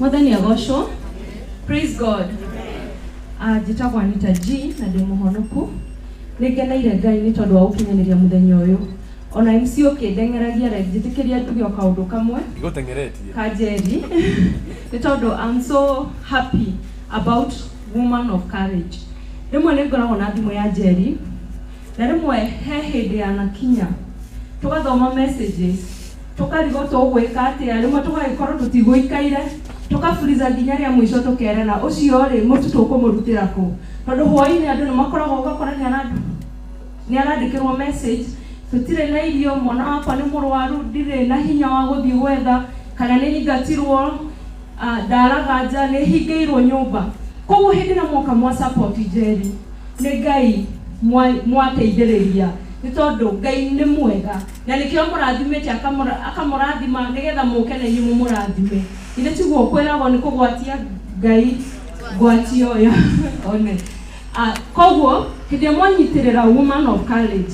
Mwathani agocwo. Praise God. Njĩtagwo Anita G na ndĩ mũhonoku. Nĩngeneire Ngai nĩ tondũ wa gũkinyanĩria mũthenya ũyũ. Ona MC ũkĩndeng'eragia njĩtĩkĩria tuge o kaũndũ kamwe. Igũteng'eretie. Kanjeri. Nĩ tondũ I'm so happy about woman of courage. Rĩmwe nĩngoragwo na thimũ ya Njeri. Na rĩmwe he hĩndĩ yanakinya tũgathoma messages. Tukarigo tũgwĩka atĩa rĩmwe tũgagĩkorwo tũtigũikaire tukaburiza nginya rĩa mũico tũkerana ũcio rĩ mũtu tũkũmũrutĩra kũ tondũ hwaĩ-inĩ andũ nĩ makoragwo ũgakora nĩ arandĩkĩrwo message tũtirĩ na irio, mwana wakwa nĩ mũrwaru, ndirĩ na hinya wa gũthiĩ gwetha, kana nĩ hingatirwo ndaraga nja, nĩ hingĩirwo nyũmba. Koguo hĩndĩ na mwoka mwa support Njeri nĩ Ngai mwateithĩrĩria nĩ tondũ Ngai nĩ mwega na nĩkĩo mũrathimĩte akamũrathima nĩgetha mũke na inyuĩ mũrathime. Ile tiguo kwĩragwo nĩ kũgwatia Ngai gwatio ya one. Koguo hĩndĩ mwanyitĩrĩra woman of courage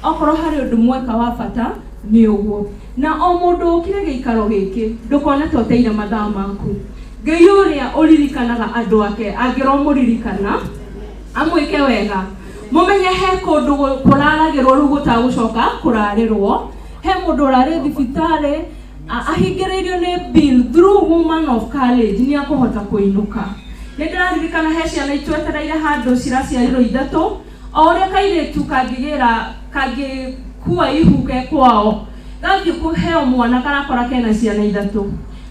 okorwo harĩ ũndũ mweka wa bata nĩ ũguo. Na o mũndũ ũkire gĩikaro gĩkĩ ndũkona toteire mathaa maku. Ngai ũrĩa ũririkanaga andũ ake angĩro mũririkana amwĩke wega. Mumenye he kũndũ kũraragĩrwo rĩu gũtagũcoka kũrarĩrwo. He mũndũ ũrarĩ thibitarĩ ahingĩrĩirio nĩ bill through woman of courage nĩ akũhota kũinũka. Nĩ ndĩraririkana he ciana itwetereire handũ ciraciarirwo ithatũ o ũrĩa kairĩtu kangĩkua ihuke kwao gathiĩ kũheo mwana karakora kena ciana ithatũ.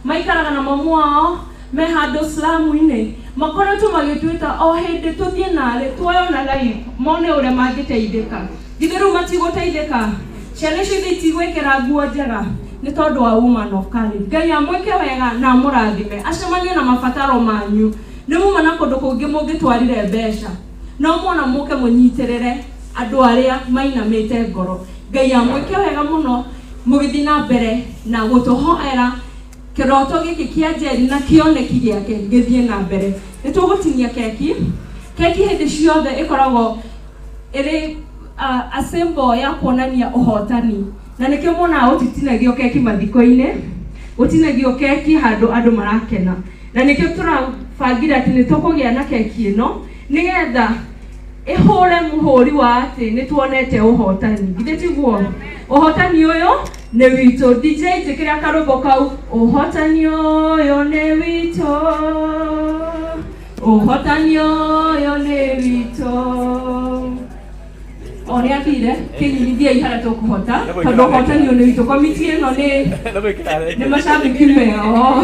Maikaraga na mamu wao me handũ slamu-inĩ makoretwo magĩtwĩta o hĩndĩ tũthiĩ narĩ tuoyona live mone ũrĩa mangĩteithĩka. Githĩ rĩu matigũteithĩka? Ciana icio itigwĩkĩra nguo njega nĩ tondũ wa woman of courage. Ngai amwĩke wega na amũrathime acemanie na mabataro manyu. Nĩ muma na kũndũ kũngĩ mũngĩtwarire mbeca no mwana mũke mũnyitĩrĩre andũ arĩa mainamĩte ngoro. Ngai amwĩke wega mũno mũgĩthiĩ na mbere na gũtũhoera kĩroto gĩkĩ kĩa Njeri na kĩoneki gĩake gĩthiĩ na mbere. Nĩ tũgũtinia keki hĩndĩ ciothe ĩkoragwo ĩrĩ a symbol ya kuonania ũhotani. Na nĩkĩo muonaga gũtitinagio keki mathiko-inĩ, gũtinagio keki handũ andũ marakena. Na nĩkĩo tũrabangire atĩ nĩ tũkũgĩa na keki ĩno nĩgetha ĩhũre mũhũri wa atĩ nĩ tuonete ũhotani. Githĩ tiguo? Ũhotani ũyũ nĩ witũ. DJ njĩkĩra karũmbo kau. Ũhotani ũyũ nĩ witũ, ũhotani ũyũ nĩ witũ. O nĩ athire kĩnyitithiai harĩa tũkũhota tondũ ũhotani ũyũ nĩ witũ. Komiti ĩno nĩ macambĩki meo.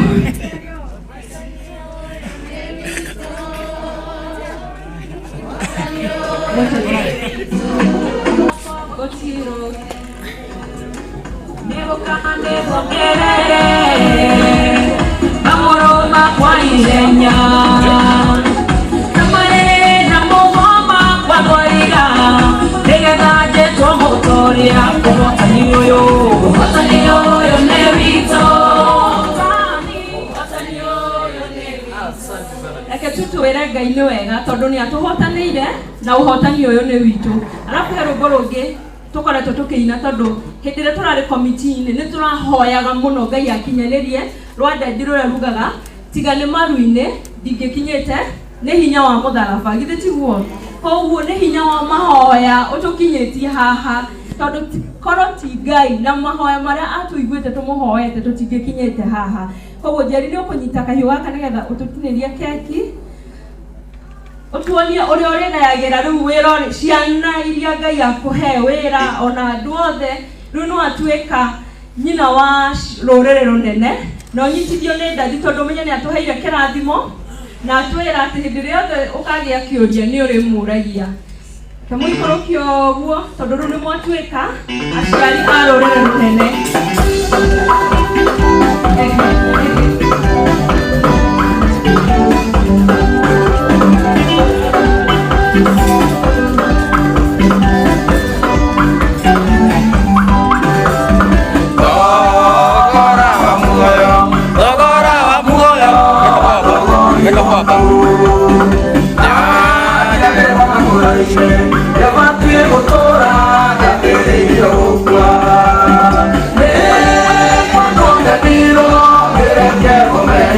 Tuwĩre Ngai nĩ wega tondũ nĩ atũhotanĩire na ũhotani ũyũ nĩ witũ. Arabu he rwĩmbo rũngĩ tũkoretwo tũkĩina tondũ hĩndĩ ĩrĩa tũrarĩ komiti-inĩ nĩ tũrahoyaga mũno Ngai akinyanĩrie rwa Dendi rũrĩa rugaga tiga nĩ maru-inĩ ndingĩkinyĩte nĩ hinya wa mũtharaba. Githĩ tiguo? Koguo nĩ hinya wa mahoya ũtũkinyĩtie haha tondũ korwo ti Ngai na mahoya marĩa atũiguĩte tũmũhoete tũtingĩkinyĩte haha. Koguo Njeri nĩ ũkũnyita kahiũ gaka nĩgetha ũtũtinĩrie keki ũtuonie ũrĩa ũrĩgayagĩra rĩu wĩra ciana iria Ngai akũhe wĩra ona andũ othe. Rĩu no atuĩka nyina wa rũrĩrĩ rũnene na ũnyitithio nĩ ndathi tondũ menye nĩ atũheire kĩrathimo na atwĩra atĩ hĩndĩ ĩrĩa yothe ũkagĩa kĩũria nĩ ũrĩmũragia. Kamũikũrũkio ũguo tondũ rĩu nĩ mwatuĩka aciari a rũrĩrĩ rũnene. Come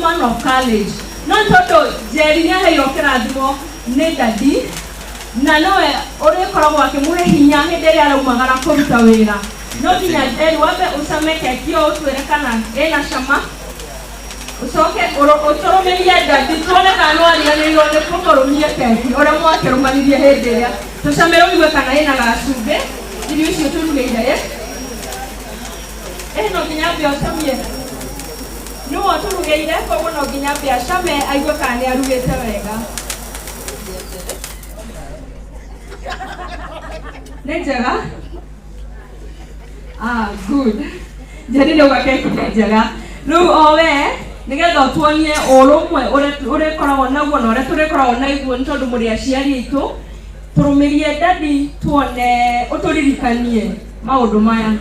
Woman of college. No toto jerinya he yokera thimo ne dadi na noe ore koragwo akimure hinya hindere araumagara kuruta wira no ginya wabe usame kekio utwire kana ena shama usoke utoromeria dadi tole kana wanianirwo ne kukorumia keki ore mwakerumanirie hindere tusamero igwe kana ena gacumbe irio icio turugeire no ginya bia usamie no turugeire koguo no nginya biashame aigwe kana ni arugite wega nejega good jadi ndio gakeki nejega riu owe nigetha tuonie urumwe ure koragwo naguo na ure turi koragwo naiguo ni tondu muri aciari itu turumirie dadi tuone uturirikanie maundu maya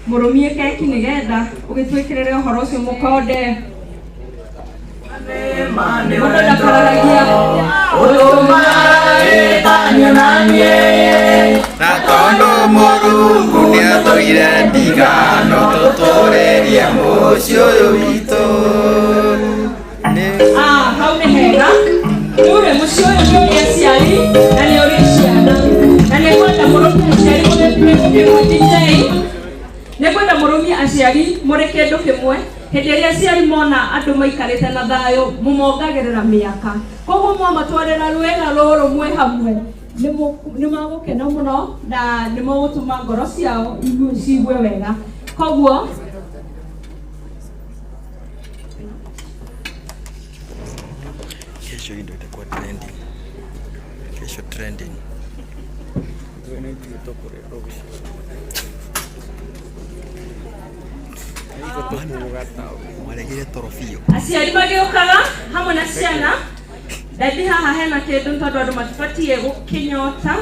murumie keki nigetha ugitwikirire uhoro ucio mukonde na tondo Murungu niathoire ndigano tuturerie mucio uyu witu hau ni hega ure mucio uyu ni aciari na ni uri ciana na ni kwenda murumie aciari muthekire DJ nekwenda murumie aciari muri kindu kimwe Hĩndĩ ĩrĩa aciari mona andũ maikarĩte na thayũ mũmongagĩrĩra mĩaka. Koguo mwamatwarĩra rwĩga rũrũ mwĩ hamwe nĩ magũkena mũno na nĩ magũtũma ngoro ciao ciigue wega. Koguo kesho ndio itakuwa trending. Kesho trending. Aciari magĩũkaga hamwe na ciana. Ndathi haha hena kĩndũ tondũ andũ matibatiĩ gũkĩnyota.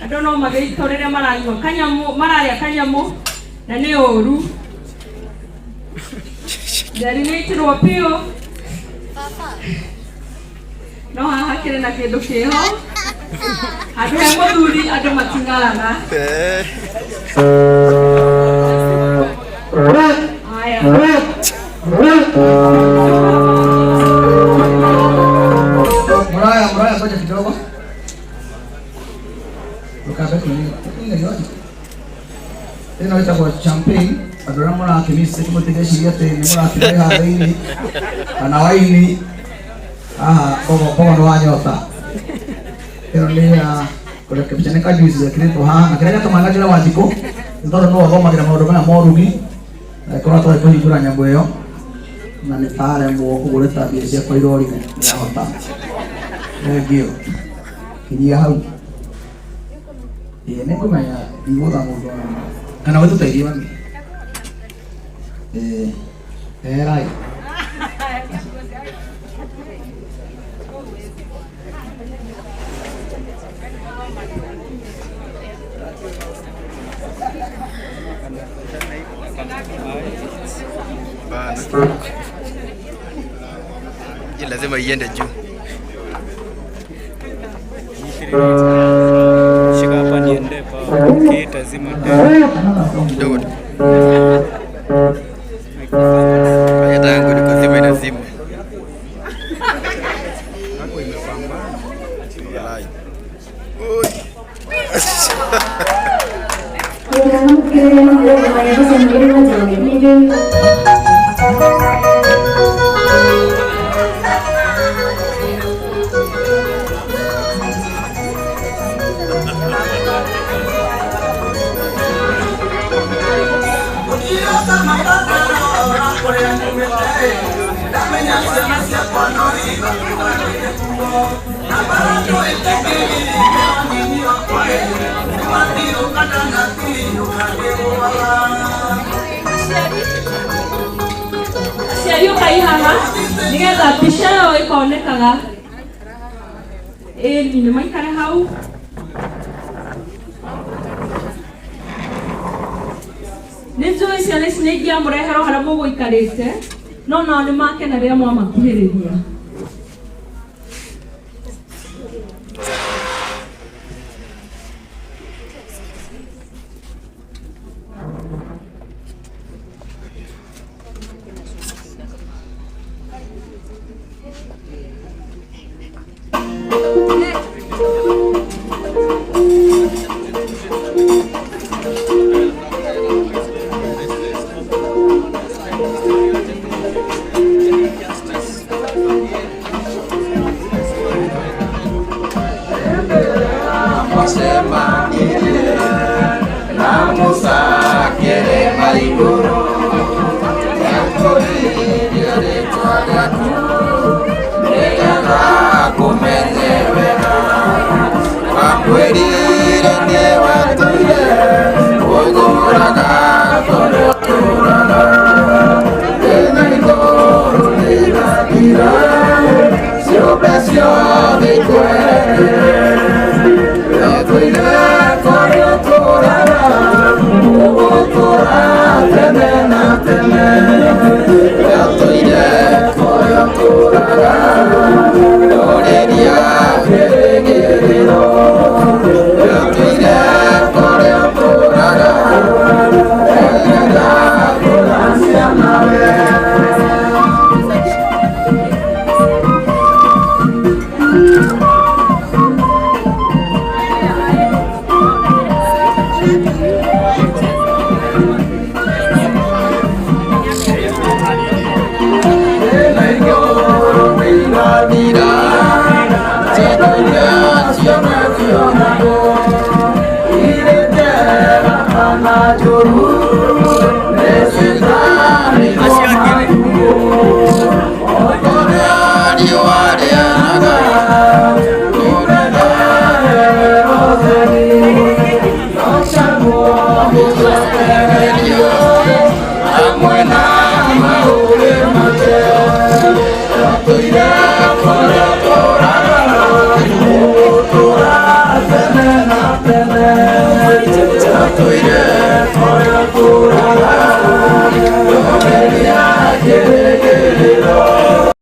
Andũ no magĩito rĩrĩa maranyua kanyamũ, mararĩa kanyamũ na nĩ ũru. Njeri nĩitirwo piũ. No haha kĩrĩ na kĩndũ kĩho. Andũ he mũthuri andũ mating'araga. Aya. Mraya ngoja kidogo. Tukabe kwenye yote. Tena itakuwa champagne, adora mwana kimisi kumutegeshiria tena mwana kireha haini. Ana waini. Bogo ndo wanyota. Pero lea kule kipchane ka juice ya kireto na kile kama ngagira wajiko. Ndo no wagoma kira maundu ma morugi. Kwa to ko higura nyambo yo. Na ni pare mbo kugureta bia cia kwa irori ne ya hota. Ngio. Kiria hau. Nĩ kũmenya igũtha mũndũ kana wĩtũteithie mami erai lazima iende juu. Shika hapa niende pa kita zima tena. Kidogo tu. Hata yangu ni kuzima ina simu. Hapo imepambana. Walai. Oi. Aciari ũkai haha nĩgetha mbica yao ĩkonekaga. Nĩ maikare hau. Nĩ njũĩ ciana ici nĩ ingĩamũreherwo harĩa mũgũikarĩte no nao nĩ makena rĩrĩa mwamakuhĩrĩria. toire